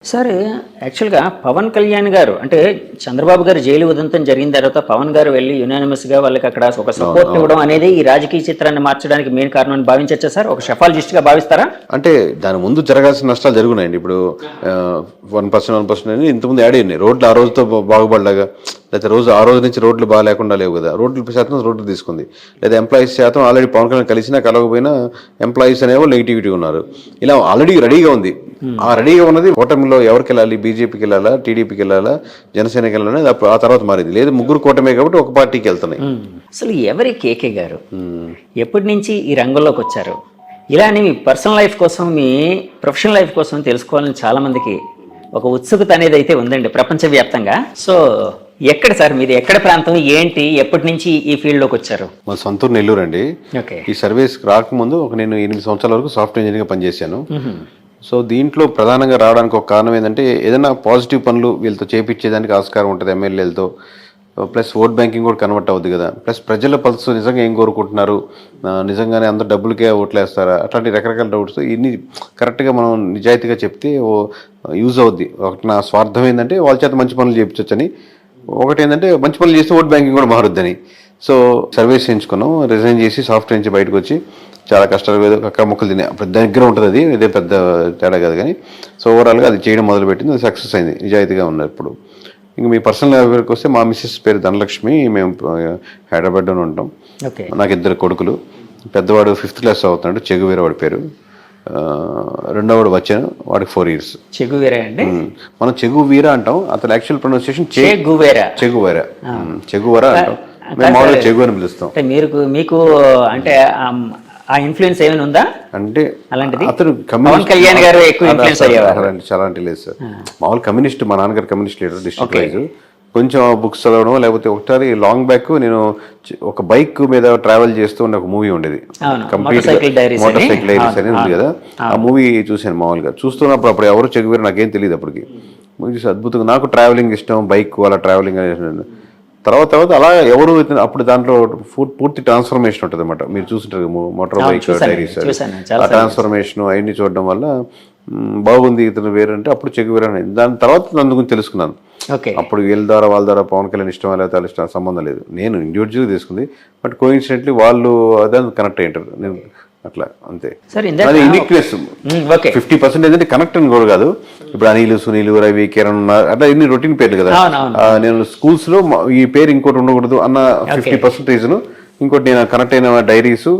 సరే, యాక్చువల్‌గా పవన్ కళ్యాణ్ గారు అంటే చంద్రబాబు గారు జైలు ఉదంతం జరిగిన తర్వాత పవన్ గారు వెళ్లి యునానిమస్‌గా వాళ్ళకి అక్కడ ఒక సపోర్ట్ ఇవ్వడం అనేది ఈ రాజకీయ చిత్రాన్ని మార్చడానికి మెయిన్ కారణం అని భావించొచ్చా సార్? ఒక షెఫాలజిస్ట్‌గా భావిస్తారా? అంటే దాని ముందు జరగాల్సిన నష్టాలు జరుగున్నాయండి. ఇప్పుడు 1% అని ఇంతకుముందు యాడ్ అయినాయి. రోడ్లు ఆ రోజుతో బాగుపడలాగా, లేకపోతే ఆ రోజు నుంచి రోడ్లు బాగా లేకుండా లేవు కదా. రోడ్ల శాతం రోడ్లు తీసుకుంది, లేదా ఎంప్లాయీస్ శాతం ఆల్రెడీ పవన్ కళ్యాణ్ కలిసినా కలవకపోయినా ఎంప్లాయీస్ అనేవో నెగిటివిటీ ఉన్నారు. ఇలా ఆల్రెడీ రెడీగా ఉంది. ఆ రెడీగా ఉన్నది కూటమిలో ఎవరికి వెళ్ళాలి, బీజేపీకి వెళ్ళాలా, టీడీపీకి వెళ్ళాలా, జనసేనకి వెళ్ళాలని ఆ తర్వాత మారింది. లేదు ముగ్గురు కూటమే కాబట్టి ఒక పార్టీకి వెళ్తున్నాయి. అసలు ఎవరి కేకే గారు ఎప్పటి నుంచి ఈ రంగంలోకి వచ్చారు? ఇలానే మీ పర్సనల్ లైఫ్ కోసం, మీ ప్రొఫెషనల్ లైఫ్ కోసం తెలుసుకోవాలని చాలా మందికి ఒక ఉత్సుకత అనేది అయితే ఉందండి ప్రపంచవ్యాప్తంగా. సో ఎక్కడ సార్ మీది, ఎక్కడ ప్రాంతం, ఏంటి, ఎప్పటి నుంచి ఈ ఫీల్డ్ లోకి వచ్చారు? మా సొంతూరు నెల్లూరు అండి. ఈ సర్వీస్ రాకముందు నేను 8 సంవత్సరాల వరకు సాఫ్ట్వేర్ ఇంజనీర్గా పనిచేశాను. సో దీంట్లో ప్రధానంగా రావడానికి ఒక కారణం ఏంటంటే ఏదైనా పాజిటివ్ పనులు వీళ్ళతో చేపించేదానికి ఆస్కారం ఉంటుంది ఎమ్మెల్యేలతో. ప్లస్ ఓట్ బ్యాంకింగ్ కూడా కన్వర్ట్ అవుద్ది కదా. ప్లస్ ప్రజల పల్స్ నిజంగా ఏం కోరుకుంటున్నారు, నిజంగానే అందరూ డబ్బులకే ఓట్లు వేస్తారా, అట్లాంటి రకరకాల డౌట్స్ ఇన్ని కరెక్ట్గా మనం నిజాయితీగా చెప్తే యూజ్ అవుద్ది. ఒకటి నా స్వార్థం ఏంటంటే వాళ్ళ చేత మంచి పనులు చేయించవచ్చని, ఒకటి ఏంటంటే మంచి పనులు చేస్తే ఓట్ బ్యాంకింగ్ కూడా మారుద్దని. సో సర్వీస్ చేయించుకున్నాం, రిజైన్ చేసి సాఫ్ట్వేర్ నుంచి బయటకు వచ్చి చాలా కష్టాలు అక్కడ మొక్కలు తినే అప్పుడు దగ్గర ఉంటుంది. అది ఇదే పెద్ద తేడా కాదు కానీ. సో ఓవరాల్గా అది చేయడం మొదలుపెట్టింది, అది సక్సెస్ అయింది, నిజాయితీగా ఉన్నారు. ఇప్పుడు ఇంకా మీ పర్సనల్ లైఫ్కి వస్తే మా మిస్సెస్ పేరు ధనలక్ష్మి, మేము హైదరాబాద్లోనే ఉంటాం. నాకు 2 కొడుకులు. పెద్దవాడు 5th క్లాస్ అవుతున్నాడు, చెగువీర వాడి పేరు. రెండోవాడు వచ్చాను, వాడికి 4 years. చెగువీరా అండి? మనం చెగువీర అంటాం, అతను యాక్చువల్ ప్రొనౌన్సియేషన్ చెగువీర అంటాం. మేము మామూలుగా చెగు అని పిలుస్తాం. మీకు అంటే ఆ ఇన్ఫ్లుయెన్స్ ఏమైనా ఉందా అంటే అలాంటిది? అతను పవన్ కళ్యాణ్ గారు ఎక్కువ ఇన్ఫ్లుయెన్స్ అయ్యేవారు? చాలా అంటే లేదు సార్. మామూలు కమ్యూనిస్ట్, మా నాన్నగారు కమ్యూనిస్ట్ లీడర్ డిస్ట్రిక్ట్ వైజ్. కొంచెం బుక్స్ చదవడం, లేకపోతే ఒకసారి లాంగ్ బ్యాక్ నేను ఒక బైక్ మీద ట్రావెల్ చేస్తూ ఉన్న ఒక మూవీ ఉండేది, కంప్లీట్ మోటార్ సైకిల్ డైరీస్ అనేది ఉంది కదా. ఆ మూవీ చూశాను మామూలుగా. చూస్తున్నప్పుడు అప్పుడు ఎవరు చెగువేరు నాకేం తెలియదు అప్పటికి. మూవీ చూసి అద్భుతంగా, నాకు ట్రావెలింగ్ ఇష్టం, బైక్ అలా ట్రావెలింగ్ అనేది. తర్వాత అలా ఎవరు అప్పుడు దాంట్లో పూర్తి ట్రాన్స్ఫర్మేషన్ ఉంటుంది అనమాట. మీరు చూస్తుంటారు మోటార్ బైక్ డైరీస్, ఆ ట్రాన్స్ఫర్మేషన్ అవన్నీ చూడడం వల్ల బాగుంది ఇతను వేరంటే అప్పుడు చెగువేరు అనేది. దాని తర్వాత దాని గురించి తెలుసుకున్నాను. అప్పుడు వాళ్ళ ద్వారా పవన్ కళ్యాణ్ ఇష్టం లేదా ఇష్టం సంబంధం లేదు, నేను ఇండివిజువల్గా తీసుకుంది. బట్ కోఇన్సిడెంట్లీ వాళ్ళు అదే కనెక్ట్ అయ్యారు, నేను అట్లా అంతే. అది యూనిక్నెస్. 50% ఏంటంటే కనెక్ట్ అని కూడా కాదు. ఇప్పుడు అనిల్, సునీల్, రవి, కిరణ్ అట్లా ఇన్ని రొటీన్ పేర్లు కదా. నేను స్కూల్స్ లో ఈ పేరు ఇంకోటి ఉండకూడదు అన్న 50% రీజన్. ఇంకోటి నేను కనెక్ట్ అయిన డైరీస్,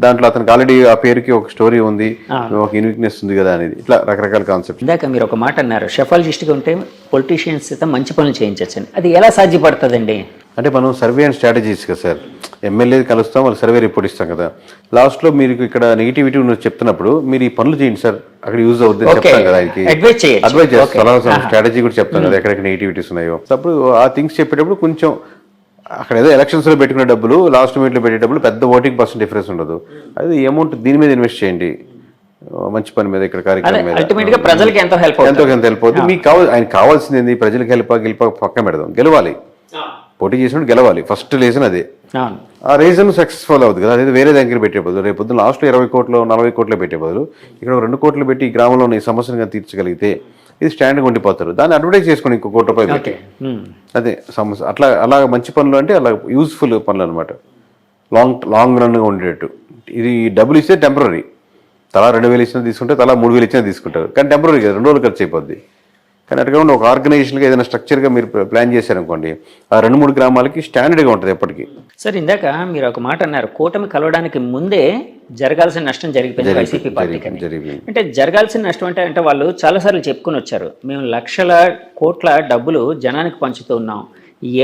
దాంట్లో అతనికి ఆల్రెడీ ఆ పేరుకి ఒక స్టోరీ ఉంది, ఒక యూనిక్నెస్ ఉంది కదా అనేది. ఇట్లా రకరకాల కాన్సెప్ట్. ఇందాక మీరు ఒక మాట అన్నారు, షెఫాలజిస్ట్గా ఉంటే పొలిటీషియన్స్ మంచి పనులు చేయించచ్చని. అది ఎలా సాధ్యపడుతుందండి? అంటే మనం సర్వే అండ్ స్ట్రాటజీస్ కదా సార్. ఎమ్మెల్యే కలుస్తాం, వాళ్ళు సర్వే రిపోర్ట్ ఇస్తాం కదా. లాస్ట్లో మీరు ఇక్కడ నెగిటివిటీ ఉన్నది చెప్తున్నప్పుడు మీరు ఈ పనులు చేయండి సార్, అక్కడ యూజ్ అవుతుంది చెప్తాం కదా. ఆయనకి అడ్వైజ్ చేస్తాం, స్ట్రాటజీ కూడా చెప్తాం కదా ఎక్కడెక్కడ నెగిటివిటీస్ ఉన్నాయో. అప్పుడు ఆ థింగ్స్ చెప్పేటప్పుడు కొంచెం అక్కడ ఏదో ఎలక్షన్స్ లో పెట్టుకునే డబ్బులు, లాస్ట్ మినిట్ లో పెట్టే డబ్బులు పెద్ద ఓటింగ్ % డిఫరెన్స్ ఉండదు. అది అమౌంట్ దీని మీద ఇన్వెస్ట్ చేయండి, మంచి పని మీద, ఇక్కడ కార్యక్రమం మీద. ప్రజలకి ఎంతో హెల్ప్ అవుతుంది. మీకు ఆయన కావాల్సింది ఏంది? ప్రజలకు గెలిప పక్కన పెడదాం, గెలవాలి. పోటీ చేసినప్పుడు గెలవాలి, ఫస్ట్ రీజన్ అదే. ఆ రీజన్ సక్సెస్ఫుల్ అవుతుంది కదా. అదే వేరే దగ్గర పెట్టే బదులు, రేపు పొద్దున్న లాస్ట్లో 20 కోట్లు 40 కోట్లు పెట్టే బదులు ఇక్కడ 2 కోట్లు పెట్టి ఈ గ్రామంలో ఈ సమస్యను తీర్చగలిగితే ఇది స్టాండ్గా ఉండిపోతారు. దాన్ని అడ్వర్టైజ్ చేసుకుని ఇంకో ₹1 పెట్టి అదే సమస్య. అలా మంచి పనులు అంటే అలా యూస్ఫుల్ పనులు అనమాట, లాంగ్ రన్గా ఉండేటట్టు. ఇది డబ్బులు ఇస్తే టెంపరీ, తలా 2,000 ఇచ్చినా తీసుకుంటే, తలా 3,000 ఇచ్చినా తీసుకుంటారు. కానీ టెంపరీ కదా, 2 రోజులు ఖర్చు అయిపోద్ది. కానీ అటుగా ఒక ఆర్గనైజేషన్గా ఏదైనా స్ట్రక్చర్గా మీరు ప్లాన్ చేశారనుకోండి, ఆ 2-3 గ్రామాలకి స్టాండర్డ్గా ఉంటుంది ఎప్పటికీ. సార్, ఇందాక మీరు ఒక మాట అన్నారు, కూటమి కలవడానికి ముందే జరగాల్సిన నష్టం జరిగిపోయింది వైసీపీ పార్టీకి. అంటే జరగాల్సిన నష్టం అంటే వాళ్ళు చాలాసార్లు చెప్పుకుని వచ్చారు, మేము లక్షల కోట్ల డబ్బులు జనానికి పంచుతూ ఉన్నాం,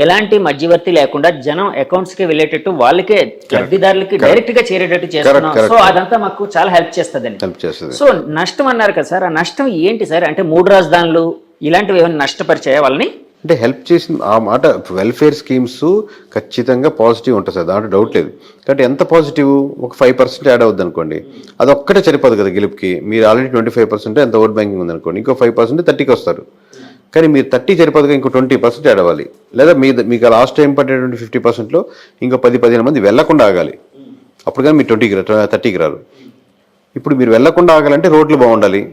ఎలాంటి మధ్యవర్తి లేకుండా జనం అకౌంట్స్కి వెళ్ళేటట్టు, వాళ్ళకే లబ్ధిదారులకి డైరెక్ట్ గా చేరేటట్టు చేస్తున్నాం. సో అదంతా మాకు చాలా హెల్ప్ చేస్తుందని. సో నష్టం అన్నారు కదా సార్, ఆ నష్టం ఏంటి సార్? అంటే 3 రాజధానులు ఇలాంటివి ఏమైనా నష్టపరిచాయా వాళ్ళని? అంటే హెల్ప్ చేసిన ఆ మాట, వెల్ఫేర్ స్కీమ్స్ ఖచ్చితంగా పాజిటివ్ ఉంటుంది సార్, దాంట్లో డౌట్ లేదు. కాబట్టి ఎంత పాజిటివ్, ఒక 5% యాడ్ అవుద్ది అనుకోండి, అది ఒక్కటే సరిపోదు కదా గెలుపుకి. మీరు ఆల్రెడీ 25% ఎంత ఓట్ బ్యాంకింగ్ ఉంది అనుకోండి, ఇంకో 5% 30కి వస్తారు. కానీ మీరు 30 సరిపోదుగా ఇంకో 20% యాడ్ అవ్వాలి. లేదా మీకు లాస్ట్ టైం పడేటువంటి 50%లో ఇంకో 10-15 మంది వెళ్లకుండా ఆగాలి. అప్పుడు కానీ మీరు 30కి రారు. ఇప్పుడు మీరు వెళ్లకుండా ఆగాలంటే రోడ్లు బాగుండాలి.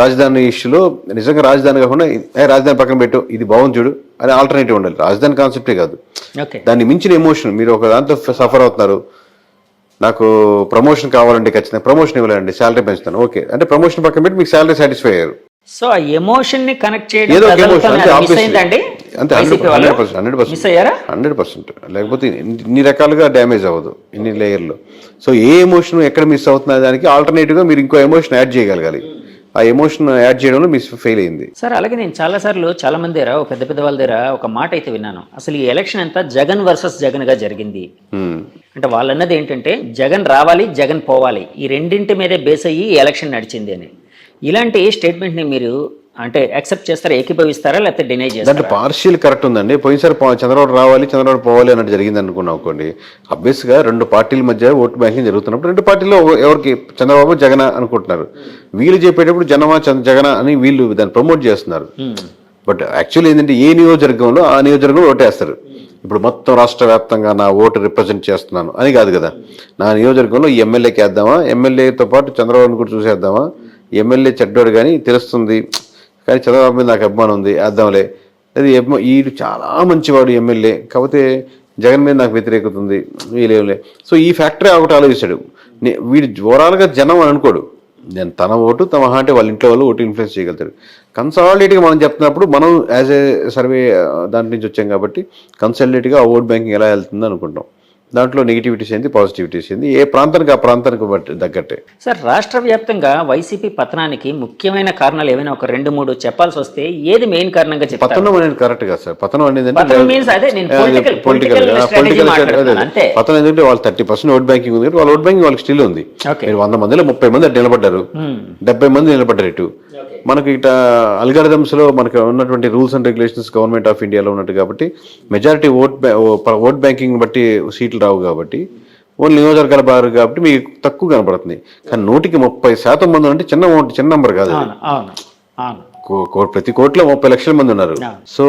రాజధాని ఇష్యూలో నిజంగా రాజధాని కాకుండా రాజధాని పక్కన పెట్టు ఇది బాగుంది చూడు అని ఆల్టర్నేటివ్ ఉండాలి. రాజధాని కాన్సెప్టే కాదు, దాన్ని మించిన ఎమోషన్. మీరు ఒక దాంతో సఫర్ అవుతున్నారు, నాకు ప్రమోషన్ కావాలంటే ఖచ్చితంగా ప్రమోషన్ ఇవ్వాలండి, శాలరీ పెంచుతాను, ఓకే అంటే ప్రమోషన్ పక్కన పెట్టి మీకు శాలరీ సాటిస్ఫై అయ్యారు. సో ఆ ఎమోషన్ ని కనెక్ట్ చేయడం ఏదో ఒక ఎమోషన్ ప్రజలతో అంటే miss అయిందండి? అంతే 100%. లేకపోతే ఇన్ని రకాలుగా డ్యామేజ్ అవ్వదు ఇన్ని లేయర్లు. సో ఏ ఎమోషన్ ఎక్కడ మిస్ అవుతున్న దానికి ఆల్టర్నేటివ్ గా మీరు ఇంకో ఎమోషన్ యాడ్ చేయగలగాలి. ఆ ఎమోషన్ యాడ్ చేయడంలో మిస్ ఫెయిల్ అయింది. సార్ అలాగే నేను చాలాసార్లు చాలా మంది దగ్గర పెద్ద పెద్ద వాళ్ళ దగ్గర ఒక మాట అయితే విన్నాను, అసలు ఈ ఎలక్షన్ అంతా జగన్ వర్సెస్ జగన్ గా జరిగింది. అంటే వాళ్ళు అన్నది ఏంటంటే జగన్ రావాలి జగన్ పోవాలి, ఈ రెండింటి మీదే బేస్ అయ్యి ఈ ఎలక్షన్ నడిచింది అని. ఇలాంటి స్టేట్మెంట్ ని మీరు అంటే యాక్సెప్ట్ చేస్తారా, ఏకీభవిస్తారా, లేకపోతే డినై చేస్తారా? దాంట్లో పార్షియల్ కరెక్ట్ ఉందండి. పోయినసారి చంద్రబాబు రావాలి చంద్రబాబు పోవాలి అన్నట్టు జరిగింది అనుకున్నాం అనుకోండి. అబ్వియస్ గా రెండు పార్టీల మధ్య ఓటు బ్యాంకింగ్ జరుగుతున్నప్పుడు రెండు పార్టీలో ఎవరికి చంద్రబాబు జగన్ అనుకుంటున్నారు. వీళ్ళు చెప్పేటప్పుడు జగన్ అని వీళ్ళు దాన్ని ప్రమోట్ చేస్తున్నారు. బట్ యాక్చువల్లీ ఏంటంటే ఏ నియోజకవర్గంలో ఆ నియోజకవర్గంలో ఓటేస్తారు. ఇప్పుడు మొత్తం రాష్ట్ర వ్యాప్తంగా నా ఓటు రిప్రజెంట్ చేస్తున్నాను అని కాదు కదా. నా నియోజకవర్గంలో ఈ ఎమ్మెల్యేకి వేద్దామా, ఎమ్మెల్యేతో పాటు చంద్రబాబుని కూడా చూసేద్దామా, ఎమ్మెల్యే చెడ్డోడు కానీ తెలుస్తుంది కానీ చంద్రబాబు మీద నాకు అభిమానం ఉంది వేద్దాంలే, అది వీడు చాలా మంచివాడు ఎమ్మెల్యే కాకపోతే జగన్ మీద నాకు వ్యతిరేకత ఉంది వీళ్ళేంలే. సో ఈ ఫ్యాక్టరీ ఒకటి ఆలోచిస్తాడు. వీడు ఓవరాల్గా జనం అని అనుకోడు, నేను తన ఓటు తమ అంటే వాళ్ళ ఇంట్లో వాళ్ళు ఓటు ఇన్ఫ్లుయెన్స్ చేయగలుగుతాడు. కన్సాలిడేట్గా మనం చెప్తున్నప్పుడు మనం యాజ్ ఏ సర్వే దాంట్ నుంచి వచ్చాం కాబట్టి కన్సాలిడేట్గా ఆ ఓట్ బ్యాంకింగ్ ఎలా వెళ్తుంది అనుకుంటాం. దాంట్లో నెగిటివిటీస్ ఏంది పాజిటివిటీస్ ఏంది ఏ ప్రాంతానికి ఆ ప్రాంతానికి బట్టి తగ్గట్టే. సార్ రాష్ట్ర వ్యాప్తంగా వైసీపీ పతనానికి ముఖ్యమైన కారణాలు ఏమైనా ఒక 2-3 చెప్పాల్సి వస్తే ఏది మెయిన్ కారణంగా చెప్తారు? పతనం అనేది కరెక్ట్ కాదు సార్. పతనం అనేది పొలిటికల్ పతనం ఏంటంటే వాళ్ళు 30% ఓట్ బ్యాంకింగ్ ఉంది, వాళ్ళ ఓట్ బ్యాంకింగ్ వాళ్ళకి స్టిల్ ఉంది. మీరు 100 మందిలో 30 మంది అటు నిలబడ్డారు, 70 మంది నిలబడ్డారు. ఇటు మనకి ఇట అల్గారిథమ్స్ లో మనకు ఉన్నటువంటి rules and regulations government of ఇండియాలో ఉన్నట్టు కాబట్టి మెజారిటీ ఓట్ బ్యాంకింగ్ బట్టి సీట్లు రావు కాబట్టి ఓన్లీ నియోజకవర్గాల బారు కాబట్టి మీకు తక్కువ కనపడుతుంది. కానీ 130% మంది అంటే చిన్న నెంబర్ కాదు. ప్రతి కోట్లో 30 లక్షల మంది ఉన్నారు. సో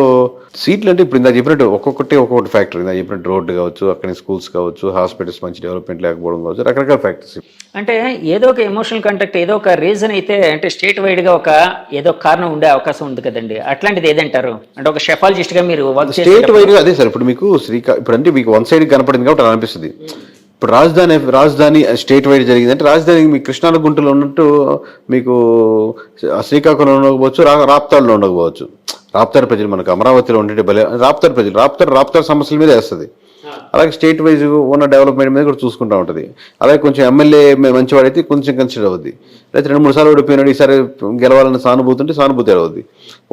సీట్లు అంటే ఇప్పుడు ఇందా చెప్పినట్టు ఒక్కొక్కటి ఫ్యాక్టరీ ఇందా చెప్పినట్టు రోడ్డు కావచ్చు, అక్కడ స్కూల్స్ కావచ్చు, హాస్పిటల్స్ మంచి డెవలప్మెంట్ లేకపోవడం కావచ్చు, రకరకాల ఫ్యాక్టరీస్. అంటే ఏదో ఒక ఎమోషనల్ కాంటాక్ట్ ఏదో ఒక రీజన్ అయితే అంటే స్టేట్ వైడ్ గా ఏదో కారణం ఉండే అవకాశం ఉంది కదండి. అట్లాంటిది ఏదంటారు? అంటే ఒక షెఫాలజిస్ట్ గా మీరు స్టేట్ వైడ్ గా అదే సార్. ఇప్పుడు మీకు ఇప్పుడు అంటే మీకు వన్ సైడ్ కనపడింది కాబట్టి అలా అనిపిస్తుంది. ఇప్పుడు రాజధాని స్టేట్ వైడ్ జరిగిందంటే రాజధాని మీకు కృష్ణా గుంటలో ఉన్నట్టు మీకు శ్రీకాకుళంలో ఉండకపోవచ్చు, రాప్తాడులో ఉండకపోవచ్చు. రాప్తాడు ప్రజలు మనకు అమరావతిలో ఉండే రాప్తాడు ప్రజలు రాప్తాడు సమస్యల మీద వేస్తుంది. అలాగే స్టేట్ వైజ్ ఉన్న డెవలప్మెంట్ మీద కూడా చూసుకుంటూ ఉంటుంది. అలాగే కొంచెం ఎమ్మెల్యే మంచివాడైతే కొంచెం కన్సిడర్ అవుద్ది. అయితే 2-3 సార్లు ఓడిపోయినాడు, ఈసారి గెలవాలని సానుభూతి ఉంటే సానుభూతి అవుద్ది.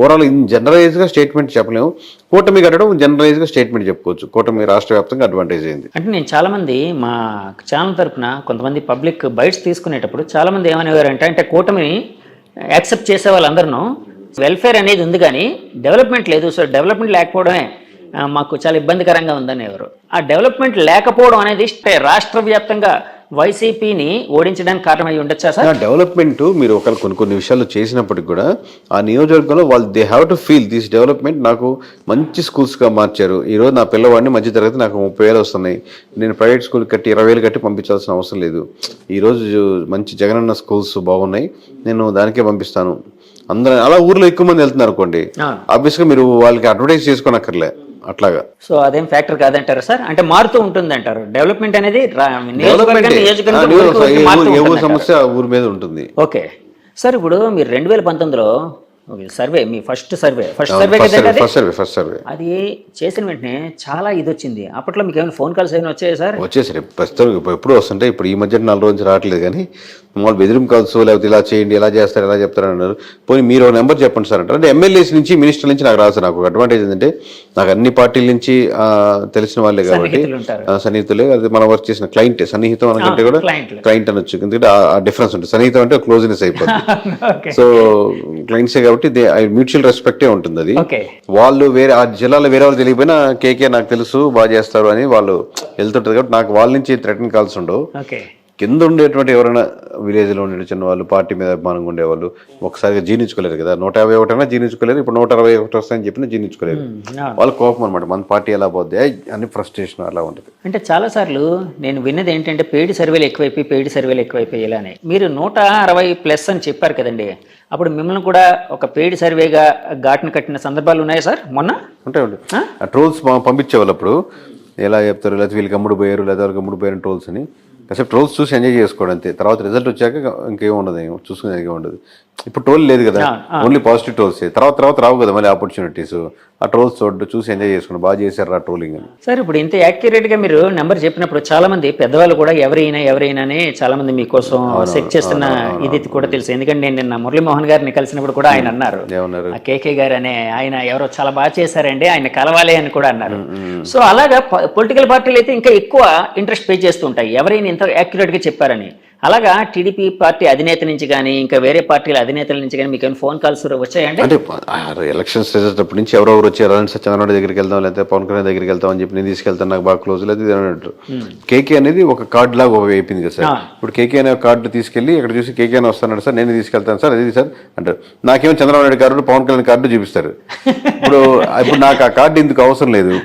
ఓవరాల్ జనరలైజ్గా స్టేట్మెంట్ చెప్పలేము. కూటమి కట్టడం జనరలైజ్గా స్టేట్మెంట్ చెప్పుకోవచ్చు. కూటమి రాష్ట్ర వ్యాప్తంగా అడ్వాంటేజ్ అయింది. అంటే నేను చాలా మంది మా ఛానల్ తరఫున కొంతమంది పబ్లిక్ బైట్స్ తీసుకునేటప్పుడు చాలా మంది ఏమనేవారంటే అంటే కూటమిని యాక్సెప్ట్ చేసే వాళ్ళందరూ వెల్ఫేర్ అనేది ఉంది కానీ డెవలప్మెంట్ లేదు, సో డెవలప్మెంట్ లేకపోవడమే మాకు చాలా ఇబ్బందికరంగా ఉందని ఎవరు. ఆ డెవలప్మెంట్ లేకపోవడం అనేది రాష్ట్ర వ్యాప్తంగా వైసీపీని ఓడించడానికి కారణమై ఉండొచ్చా సార్? డెవలప్మెంట్ మీరు కొన్ని విషయాలు చేసినప్పటికి కూడా ఆ నియోజకవర్గంలో వాళ్ళు they have to feel this development. నాకు మంచి స్కూల్స్గా మార్చారు. ఈరోజు నా పిల్లవాడిని మధ్య తరగతి నాకు 30,000 వస్తున్నాయి, నేను ప్రైవేట్ స్కూల్ కట్టి 20,000 కట్టి పంపించాల్సిన అవసరం లేదు. ఈరోజు మంచి జగనన్న స్కూల్స్ బాగున్నాయి, నేను దానికే పంపిస్తాను. అందరూ అలా ఊర్లో ఎక్కువ మంది వెళ్తున్నారు అనుకోండి, ఆబ్వియస్గా మీరు వాళ్ళకి అడ్వర్టైజ్ చేసుకోనక్కర్లే అట్లాగా. సో అదేం ఫ్యాక్టర్ కాదంటారు సార్? అంటే మారుతూ ఉంటుంది అంటారు డెవలప్మెంట్ అనేది సమస్య ఊరి మీద ఉంటుంది. ఓకే సార్, ఇప్పుడు మీరు 2019లో సర్వే మీ ఫస్ట్ సర్వే అది చేసిన వెంటనే చాలా ఇది వచ్చింది. అప్పట్లో మీకు ఏమైనా ఫోన్ కాల్స్ ఏమైనా వచ్చాయి సార్? వచ్చేసరి ప్రస్తుతం ఎప్పుడు వస్తుంటే ఇప్పుడు ఈ మధ్య 4 రోజులు నుంచి రావట్లేదు కానీ మామూలు బెదిరింపు కాల్స్ లేకపోతే ఇలా చేయండి ఇలా చేస్తారు ఎలా చెప్తారు అన్నారు. పోనీ మీరు ఒక నెంబర్ చెప్పండి సార్ అంటారు. అంటే ఎమ్మెల్యేస్ నుంచి మినిస్టర్ నుంచి నాకు రాదు. నాకు ఒక అడ్వాంటేజ్ ఏంటంటే నాకు అన్ని పార్టీల నుంచి తెలిసిన వాళ్ళే కాబట్టి సన్నిహితులే, అది మనం వర్క్ చేసిన క్లయింట్. సన్నిహితం అనకంటే కూడా క్లయింట్ అనొచ్చు, ఎందుకంటే ఆ డిఫరెన్స్ ఉంటుంది. సన్నిహితం అంటే క్లోజ్నెస్ అయిపోతుంది. సో క్లయింట్సే కాబట్టి మ్యూచువల్ రెస్పెక్టే ఉంటుంది. అది వాళ్ళు వేరే ఆ జిల్లాలో వేరే వాళ్ళు తెలియకపోయినా కేకే నాకు తెలుసు బాగా చేస్తారు అని వాళ్ళు వెళ్తుంటారు కాబట్టి నాకు వాళ్ళ నుంచి థ్రెటన్ కాల్స్ ఉండవు. కింద ఉండేటువంటి ఎవరైనా విలేజ్లో ఉండే చిన్న వాళ్ళు పార్టీ మీద అభిమానంగా ఉండేవాళ్ళు ఒకసారిగా జీర్ణించుకోలేరు కదా. 151 అయినా జీర్ణించుకోలేరు, ఇప్పుడు 161 వస్తాయని చెప్పినా జీర్ణించుకోలేరు. వాళ్ళ కోపం అనమాట, మన పార్టీ ఎలా పోద్ది అని ఫ్రస్ట్రేషన్ అలా ఉంటుంది. అంటే చాలాసార్లు నేను విన్నది ఏంటంటే పెయిడ్ సర్వేలు ఎక్కువైపోయి ఇలానే మీరు 160+ అని చెప్పారు కదండి, అప్పుడు మిమ్మల్ని కూడా ఒక పెయిడ్ సర్వేగా ఘాటును కట్టిన సందర్భాలు ఉన్నాయా సార్? మొన్న ఉంటాయి. ఆ ట్రోల్స్ పంపించేవాళ్ళు అప్పుడు ఎలా చెప్తారు, లేకపోతే వీళ్ళకి అమ్ముడు పోయారు లేదా వాళ్ళకి అమ్ముడు పోయారు ట్రోల్స్ అని. కాసేపు ట్రోల్స్ చూసి ఎంజాయ్ చేసుకోవడం అంతే. తర్వాత రిజల్ట్ వచ్చాక ఇంకేం ఉండదు, చూసుకునేది ఉండదు. ఇప్పుడు ట్రోల్ లేదు కదా, ఓన్లీ పాజిటివ్ ట్రోల్స్. తర్వాత రావు కదా మళ్ళీ ఆపర్చునిటీస్. ఆ ట్రోల్స్ చూసి ఎంజాయ్ చేసుకోండి, బాగా చేశారు ఆ ట్రోలింగ్ అని. సార్ ఇప్పుడు ఇంత యాక్యురేట్గా మీరు నెంబర్ చెప్పినప్పుడు చాలా మంది పెద్దవాళ్ళు కూడా ఎవరైనా చాలా మంది మీకోసం సెట్ చేస్తున్న ఇది కూడా తెలుసు. ఎందుకంటే నేను నిన్న మురళీమోహన్ గారిని కలిసినప్పుడు కూడా ఆయన అన్నారు, ఆ కేకే గారు అనే ఆయన ఎవరో చాలా బాగా చేశారండి, ఆయన కలవాలి అని కూడా అన్నారు. సో అలాగా పొలిటికల్ పార్టీలు అయితే ఇంకా ఎక్కువ ఇంట్రెస్ట్ పే చేస్తుంటాయి ఎవరైనా ఇంత యాక్యురేట్గా చెప్పారని. అలాగా టీడీపీ పార్టీ అధినేత నుంచి కానీ ఇంకా వేరే పార్టీల అధినేతల నుంచి కానీ మీకు ఫోన్ కాల్స్ వచ్చాయండి? అంటే ఎలక్షన్స్ రిజల్ట్ అప్పటి నుంచి ఎవరెవరు వచ్చారు అంటే చంద్రబాబు దగ్గరికి వెళ్తాం లేకపోతే పవన్ కళ్యాణ్ దగ్గరికి వెళ్తాం అని చెప్పి నేను తీసుకెళ్తాను, నాకు బాగా క్లోజ్ లేదు అన్నట్టు. కేకే అనేది ఒక కార్డు లాగా అయిపోయింది కదా సార్. ఇప్పుడు కేకే అనే కార్డు తీసుకెళ్లి ఇక్కడ చూసి కేకే అని వస్తాను సార్, నేను తీసుకెళ్తాను సార్, అది సార్ అంటారు. నాకేమో చంద్రబాబు నాయుడు కార్డు పవన్ కళ్యాణ్ కార్డు చూపిస్తారు. ఇప్పుడు నాకు ఆ కార్డు ఎందుకు అవసరం లేదు,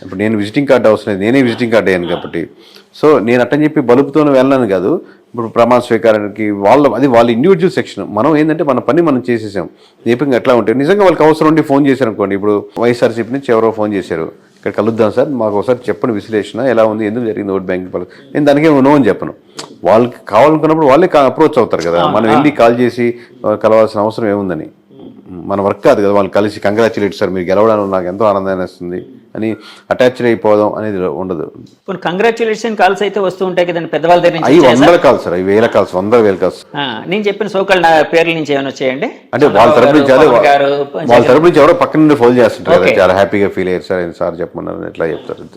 ఇప్పుడు నేను విజిటింగ్ కార్డు అవసరం లేదు, నేనే విజిటింగ్ కార్డు అయ్యాను కాబట్టి. సో నేను అట్టని చెప్పి బలుపుతోనే వెళ్ళాను కాదు. ఇప్పుడు ప్రమాణ స్వీకారానికి వాళ్ళ ఇండివిజువల్ సెక్షన్. మనం ఏంటంటే మన పని మనం చేసేసాం. దీపంగా ఎట్లా ఉంటే నిజంగా వాళ్ళకి అవసరం ఉండి ఫోన్ చేశారు అనుకోండి. ఇప్పుడు వైఎస్ఆర్సీపీ నుంచి ఎవరో ఫోన్ చేశారు, ఇక్కడ కలుద్దాం సార్, మాకు ఒకసారి చెప్పండి విశ్లేషణ ఎలా ఉంది, ఎందుకు జరిగింది ఓట్ బ్యాంక్. నేను దానికే నో అని చెప్పను. వాళ్ళకి కావాలనుకున్నప్పుడు వాళ్ళే అప్రోచ్ అవుతారు కదా, మనం వెళ్ళి కాల్ చేసి కలవాల్సిన అవసరం ఏముందని. మన వర్క్ కాదు కదా వాళ్ళు కలిసి కంగ్రాచులేట్ సార్ మీరు గెలవడానికి నాకు ఎంతో ఆనందాన్ని వస్తుంది అని అటాచ్డ్ అయిపోదాం అనేది ఉండదు. కంగ్రాచులేషన్ కాల్స్ అయితే వస్తూ ఉంటాయి కదండి పెద్దవాళ్ళ దగ్గర నుంచి. అవి 100 కాల్స్ సార్, అవి 1000 కాల్స్, 100,000 కాల్స్. నేను చెప్పిన సోకాల్ నా పేర్ల నుంచి ఏమైనా వచ్చాయండి అంటే వాళ్ళ తరపు నుంచి ఎవరో పక్కన నుండి ఫోన్ చేస్తుంటారు కదా, చాలా హ్యాపీగా ఫీల్ అయ్యారు సార్, సార్ చెప్పమన్నారు ఎట్లా చెప్తారు.